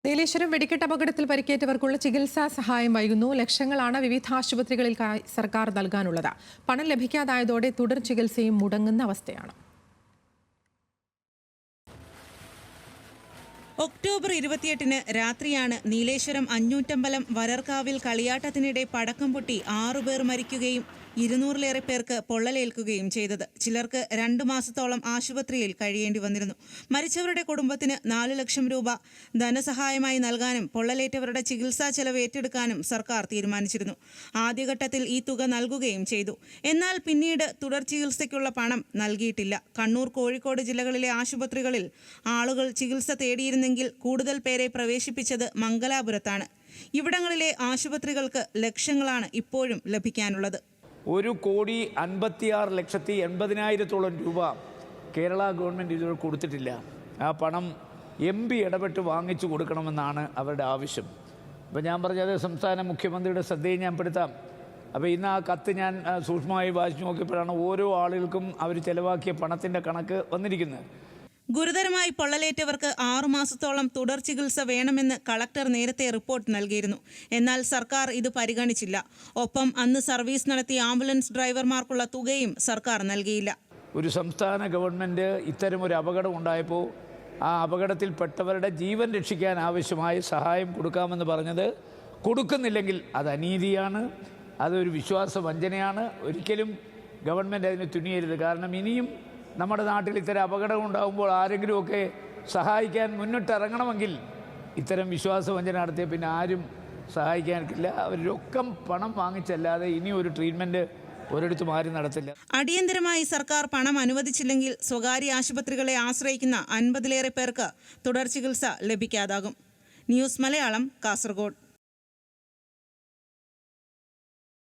നീലേശ്വരം വെടിക്കെട്ട് അപകടത്തിൽ പരിക്കേറ്റവർക്കുള്ള ചികിത്സാ സഹായം വൈകുന്നു. ലക്ഷങ്ങളാണ് വിവിധ ആശുപത്രികളിൽ സർക്കാർ നൽകാനുള്ളത്. പണം ലഭിക്കാതായതോടെ തുടർ ചികിത്സയും മുടങ്ങുന്ന അവസ്ഥയാണ്. ഒക്ടോബർ 28-ന് രാത്രിയാണ് നീലേശ്വരം അഞ്ഞൂറ്റമ്പലം വരർക്കാവിൽ കളിയാട്ടത്തിനിടെ പടക്കം പൊട്ടി 6 പേർ മരിക്കുകയും 200-ലേറെ പേർക്ക് പൊള്ളലേൽക്കുകയും ചെയ്തത്. ചിലർക്ക് 2 മാസത്തോളം ആശുപത്രിയിൽ കഴിയേണ്ടി വന്നിരുന്നു. മരിച്ചവരുടെ കുടുംബത്തിന് 4 ലക്ഷം രൂപ ധനസഹായമായി നൽകാനും പൊള്ളലേറ്റവരുടെ ചികിത്സാ ചെലവ് ഏറ്റെടുക്കാനും സർക്കാർ തീരുമാനിച്ചിരുന്നു. ആദ്യഘട്ടത്തിൽ ഈ തുക നൽകുകയും ചെയ്തു. എന്നാൽ പിന്നീട് തുടർ ചികിത്സയ്ക്കുള്ള പണം നൽകിയിട്ടില്ല. കണ്ണൂർ, കോഴിക്കോട് ജില്ലകളിലെ ആശുപത്രികളിൽ ആളുകൾ ചികിത്സ തേടിയിരുന്നെങ്കിൽ കൂടുതൽ പേരെ പ്രവേശിപ്പിച്ചത് മംഗലാപുരത്താണ്. ഇവിടങ്ങളിലെ ആശുപത്രികൾക്ക് ലക്ഷങ്ങളാണ് ഇപ്പോഴും ലഭിക്കാനുള്ളത്. 1,56,80,000 രൂപ കേരള ഗവൺമെൻറ് ഇതുവരെ കൊടുത്തിട്ടില്ല. ആ പണം MP ഇടപെട്ട് വാങ്ങിച്ചു കൊടുക്കണമെന്നാണ് അവരുടെ ആവശ്യം. അപ്പോൾ ഞാൻ പറഞ്ഞത് സംസ്ഥാന മുഖ്യമന്ത്രിയുടെ ശ്രദ്ധയെ ഞാൻ പെടുത്താം. അപ്പോൾ ഇന്ന് ആ കത്ത് ഞാൻ സൂക്ഷ്മമായി വായിച്ചു നോക്കിയപ്പോഴാണ് ഓരോ ആളുകൾക്കും അവർ ചെലവാക്കിയ പണത്തിൻ്റെ കണക്ക് വന്നിരിക്കുന്നത്. ഗുരുതരമായി പൊള്ളലേറ്റവർക്ക് 6 മാസത്തോളം തുടർ ചികിത്സ വേണമെന്ന് കളക്ടർ നേരത്തെ റിപ്പോർട്ട് നൽകിയിരുന്നു. എന്നാൽ സർക്കാർ ഇത് പരിഗണിച്ചില്ല. ഒപ്പം അന്ന് സർവീസ് നടത്തിയ ആംബുലൻസ് ഡ്രൈവർമാർക്കുള്ള തുകയും സർക്കാർ നൽകിയില്ല. ഒരു സംസ്ഥാന ഗവൺമെൻറ് ഇത്തരമൊരു അപകടം ഉണ്ടായപ്പോൾ ആ അപകടത്തിൽപ്പെട്ടവരുടെ ജീവൻ രക്ഷിക്കാൻ ആവശ്യമായ സഹായം കൊടുക്കാമെന്ന് പറഞ്ഞത് കൊടുക്കുന്നില്ലെങ്കിൽ അത് അനീതിയാണ്, അതൊരു വിശ്വാസവഞ്ചനയാണ്. ഒരിക്കലും ഗവൺമെൻറ് അതിന് തുനിയരുത്. കാരണം ഇനിയും നമ്മുടെ നാട്ടിൽ ഇത്തരം അപകടം ഉണ്ടാകുമ്പോൾ ആരെങ്കിലുമൊക്കെ സഹായിക്കാൻ മുന്നിട്ടിറങ്ങണമെങ്കിൽ ഇത്തരം വിശ്വാസവഞ്ചന നടത്തിയ പിന്നെ ആരും സഹായിക്കാനില്ല. അവരൊക്കെ പണം വാങ്ങിച്ചല്ലാതെ ഇനി ഒരു ട്രീറ്റ്മെൻറ്റ് ഒരിടത്തും ആരും നടത്തില്ല. അടിയന്തരമായി സർക്കാർ പണം അനുവദിച്ചില്ലെങ്കിൽ സ്വകാര്യ ആശുപത്രികളെ ആശ്രയിക്കുന്ന 50-ലേറെ പേർക്ക് തുടർ ചികിത്സ ലഭിക്കാതാകും. ന്യൂസ് മലയാളം, കാസർഗോഡ്.